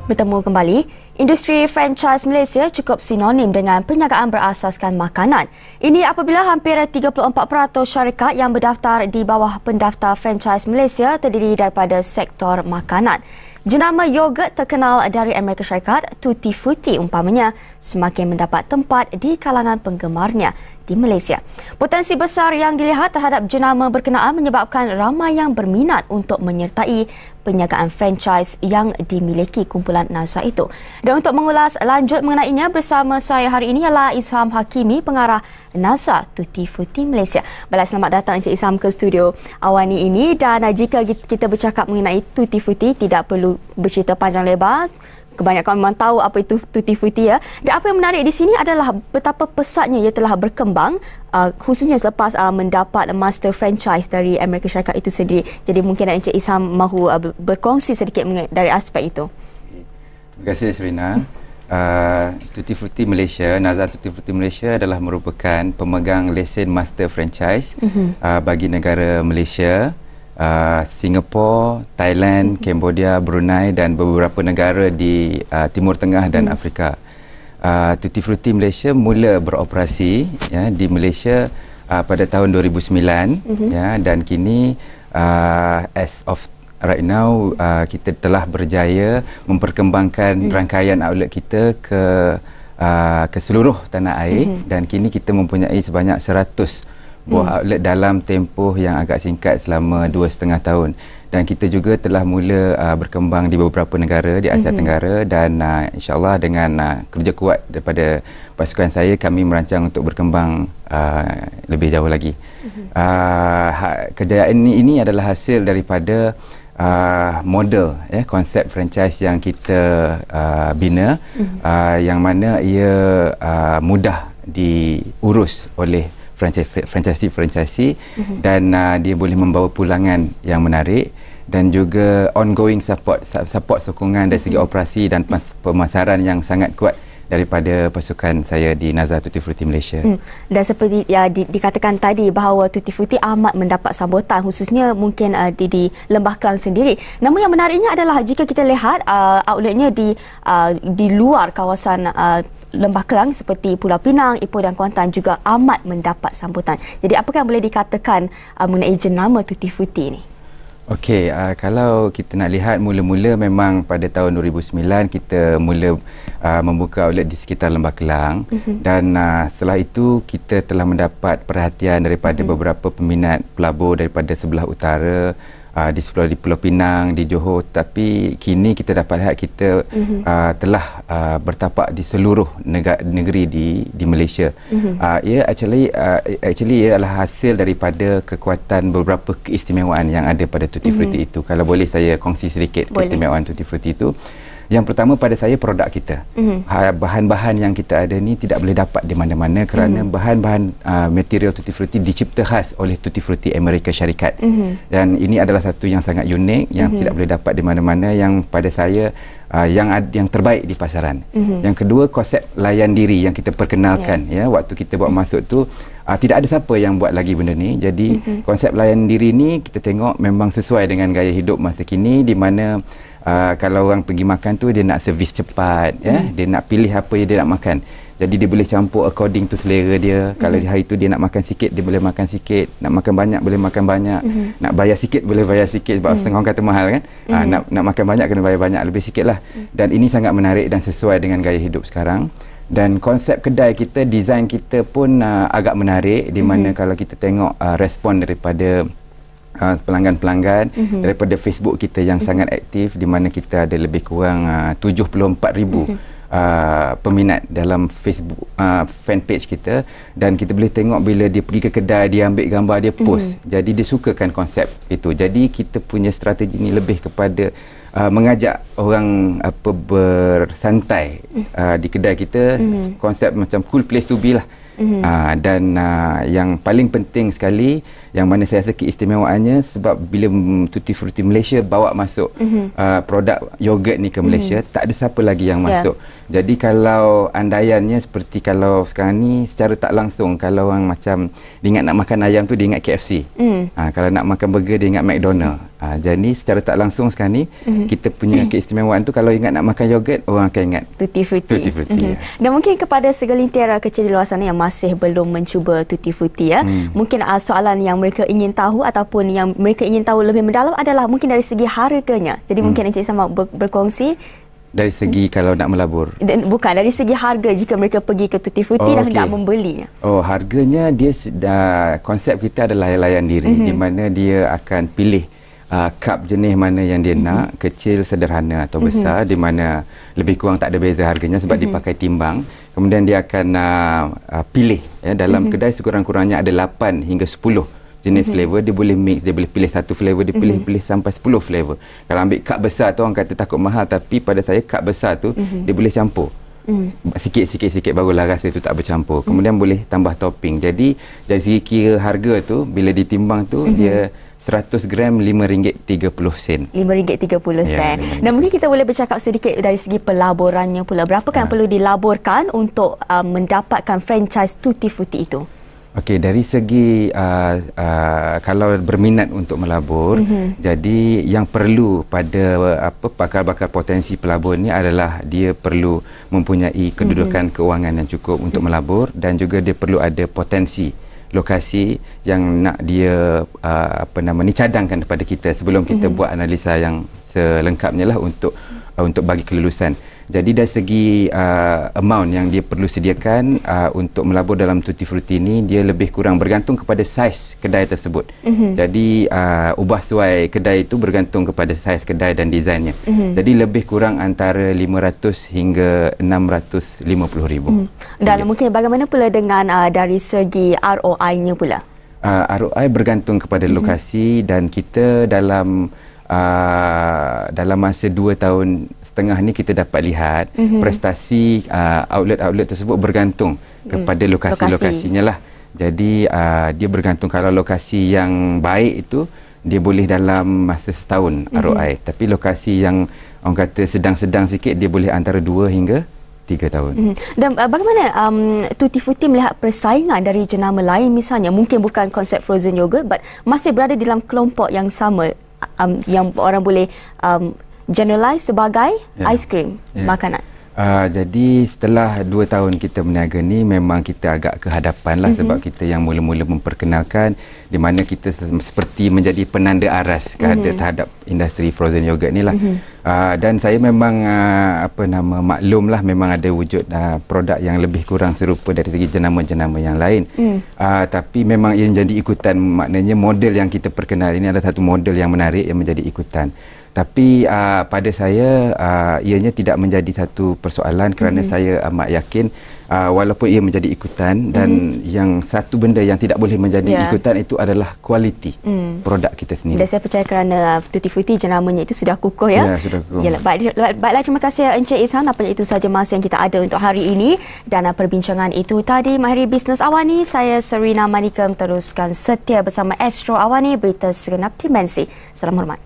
Bertemu kembali, industri franchise Malaysia cukup sinonim dengan perniagaan berasaskan makanan. Ini apabila hampir 34% syarikat yang berdaftar di bawah pendaftar franchise Malaysia terdiri daripada sektor makanan. Jenama yogurt terkenal dari Amerika Syarikat, Tutti Frutti umpamanya, semakin mendapat tempat di kalangan penggemarnya di Malaysia. Potensi besar yang dilihat terhadap jenama berkenaan menyebabkan ramai yang berminat untuk menyertai perniagaan franchise yang dimiliki kumpulan NASA itu. Dan untuk mengulas lanjut mengenainya bersama saya hari ini ialah Isham Hakimi, pengarah NASA Tutti Frutti Malaysia. Baiklah, selamat datang Encik Isham ke studio Awani ini. Dan jika kita bercakap mengenai Tutti Frutti, tidak perlu bercerita panjang lebar. Kebanyakan memang tahu apa itu Tutti Frutti ya. Dan apa yang menarik di sini adalah betapa pesatnya ia telah berkembang khususnya selepas mendapat master franchise dari Amerika Syarikat itu sendiri. Jadi mungkin Encik Isham mahu berkongsi sedikit dari aspek itu. Terima kasih Serina. Tutti Frutti Malaysia, NASA Tutti Frutti Malaysia adalah merupakan pemegang lesen master franchise bagi negara Malaysia, Singapura, Thailand, Cambodia, Brunei dan beberapa negara di Timur Tengah dan Afrika. Tutti Frutti Malaysia mula beroperasi di Malaysia pada tahun 2009 dan kini as of right now kita telah berjaya memperkembangkan rangkaian outlet kita ke seluruh tanah air dan kini kita mempunyai sebanyak 100 buah outlet dalam tempoh yang agak singkat selama 2,5 tahun. Dan kita juga telah mula berkembang di beberapa negara di Asia Tenggara dan insyaAllah dengan kerja kuat daripada pasukan saya, kami merancang untuk berkembang lebih jauh lagi. Kejayaan ini adalah hasil daripada model konsep franchise yang kita bina, yang mana ia mudah diurus oleh franchisee dan dia boleh membawa pulangan yang menarik dan juga ongoing support sokongan dari segi operasi dan pemasaran yang sangat kuat daripada pasukan saya di NASA Tutti Frutti Malaysia. Dan seperti dikatakan tadi bahawa Tutti Frutti amat mendapat sambutan khususnya mungkin di Lembah Kelang sendiri. Namun yang menariknya adalah jika kita lihat outletnya di luar kawasan Lembah Kelang seperti Pulau Pinang, Ipoh dan Kuantan juga amat mendapat sambutan. Jadi apakah yang boleh dikatakan mengenai jenama Tutti Frutti ini? Okey, kalau kita nak lihat mula-mula memang pada tahun 2009 kita mula membuka outlet di sekitar Lembah Kelang dan setelah itu kita telah mendapat perhatian daripada beberapa peminat pelabur daripada sebelah utara, di Pulau Pinang, di Johor, tapi kini kita dapat lihat kita telah bertapak di seluruh negeri di Malaysia. Ia actually ia adalah hasil daripada kekuatan beberapa keistimewaan yang ada pada Tutti Frutti itu. Kalau boleh saya kongsi sedikit keistimewaan Tutti Frutti itu. Yang pertama pada saya produk kita. Bahan-bahan yang kita ada ni tidak boleh dapat di mana-mana kerana bahan-bahan material Tutti Frutti dicipta khas oleh Tutti Frutti Amerika Syarikat. Dan ini adalah satu yang sangat unik yang tidak boleh dapat di mana-mana, yang pada saya yang terbaik di pasaran. Yang kedua, konsep layan diri yang kita perkenalkan waktu kita buat masuk tu tidak ada siapa yang buat lagi benda ni. Jadi konsep layan diri ni kita tengok memang sesuai dengan gaya hidup masa kini, di mana kalau orang pergi makan tu dia nak servis cepat, dia nak pilih apa yang dia nak makan. Jadi dia boleh campur according to selera dia. Kalau hari tu dia nak makan sikit, dia boleh makan sikit. Nak makan banyak, boleh makan banyak. Nak bayar sikit, boleh bayar sikit. Sebab setengah orang kata mahal kan. Nak makan banyak, kena bayar banyak, lebih sikit lah. Dan ini sangat menarik dan sesuai dengan gaya hidup sekarang. Dan konsep kedai kita, design kita pun agak menarik, di mana kalau kita tengok respon daripada pelanggan-pelanggan daripada Facebook kita yang sangat aktif, di mana kita ada lebih kurang 74,000 peminat dalam Facebook fanpage kita, dan kita boleh tengok bila dia pergi ke kedai, dia ambil gambar, dia post. Jadi dia sukakan konsep itu. Jadi kita punya strategi ni lebih kepada mengajak orang bersantai di kedai kita, konsep macam cool place to be lah. Dan yang paling penting sekali, yang mana saya rasa keistimewaannya, sebab bila Tutti Frutti Malaysia bawa masuk produk yogurt ni ke Malaysia, tak ada siapa lagi yang masuk. Jadi kalau andaiannya seperti kalau sekarang ni secara tak langsung, kalau orang macam dia ingat nak makan ayam tu, dia ingat KFC. Kalau nak makan burger, dia ingat McDonald. Jadi secara tak langsung sekarang ni kita punya keistimewaan tu, kalau ingat nak makan yogurt, orang akan ingat Tutti Frutti. Tutti Frutti. Dan mungkin kepada segelintir kecil di luar sana yang masih belum mencuba Tutti Frutti, mungkin soalan yang mereka ingin tahu ataupun yang mereka ingin tahu lebih mendalam adalah mungkin dari segi harganya. Jadi mungkin Encik Isam berkongsi dari segi kalau nak melabur. Bukan, dari segi harga jika mereka pergi ke Tutti Frutti dan hendak membelinya. Harganya dia konsep kita adalah layan diri, di mana dia akan pilih cup jenis mana yang dia nak, kecil, sederhana atau besar, di mana lebih kurang tak ada beza harganya sebab dipakai timbang. Kemudian dia akan pilih dalam kedai sekurang-kurangnya ada 8 hingga 10 jenis flavor. Dia boleh mix, dia boleh pilih satu flavor, dia pilih sampai 10 flavor. Kalau ambil cup besar tu orang kata takut mahal, tapi pada saya cup besar tu dia boleh campur. Sikit-sikit barulah rasa tu tak bercampur. Kemudian boleh tambah topping. Jadi dari segi kira harga tu, bila ditimbang tu dia 100 gram RM5.30. RM5.30. Dan mungkin kita boleh bercakap sedikit dari segi pelaburannya pula. Berapa yang perlu dilaburkan untuk mendapatkan franchise Tutti Frutti itu? Okey, dari segi kalau berminat untuk melabur, jadi yang perlu pada bakal potensi pelabur ni adalah dia perlu mempunyai kedudukan keuangan yang cukup untuk melabur, dan juga dia perlu ada potensi lokasi yang nak dia cadangkan kepada kita sebelum kita buat analisa yang selengkapnya lah untuk bagi kelulusan. Jadi dari segi amount yang dia perlu sediakan untuk melabur dalam Tutti Frutti ini, dia lebih kurang bergantung kepada saiz kedai tersebut. Jadi ubah suai kedai itu bergantung kepada saiz kedai dan desainnya. Jadi lebih kurang antara 500 hingga 650,000. Dan mungkin bagaimana pula dengan dari segi ROI-nya pula? ROI bergantung kepada lokasi, dan kita dalam masa 2 tahun setengah ni kita dapat lihat prestasi outlet-outlet tersebut bergantung kepada lokasi-lokasinya lah. Jadi dia bergantung, kalau lokasi yang baik itu dia boleh dalam masa setahun ROI, tapi lokasi yang orang kata sedang-sedang sikit dia boleh antara 2 hingga 3 tahun. Dan bagaimana Tutti Frutti melihat persaingan dari jenama lain, misalnya mungkin bukan konsep frozen yogurt, but masih berada dalam kelompok yang sama, yang orang boleh generalize sebagai aiskrim makanan. Jadi setelah 2 tahun kita berniaga ni, memang kita agak kehadapan lah, sebab kita yang mula-mula memperkenalkan, di mana kita seperti menjadi penanda aras terhadap industri frozen yogurt ni lah. Dan saya memang maklum lah, memang ada wujud produk yang lebih kurang serupa dari segi jenama-jenama yang lain. Tapi memang ia menjadi ikutan, maknanya model yang kita perkenal ini adalah satu model yang menarik yang menjadi ikutan. Tapi pada saya ianya tidak menjadi satu persoalan, kerana saya amat yakin walaupun ia menjadi ikutan, dan yang satu benda yang tidak boleh menjadi ikutan itu adalah kualiti produk kita sendiri. Dan saya percaya kerana Tutti Frutti jenamanya itu sudah kukuh ya. Ya, sudah kukuh. Baiklah, terima kasih Encik Ishan. Nampaknya itu saja masa yang kita ada untuk hari ini, dan perbincangan itu tadi Mahiri Bisnes Awani. Saya Serina Manikam, teruskan setia bersama Astro Awani, berita segenap dimensi. Salam hormat.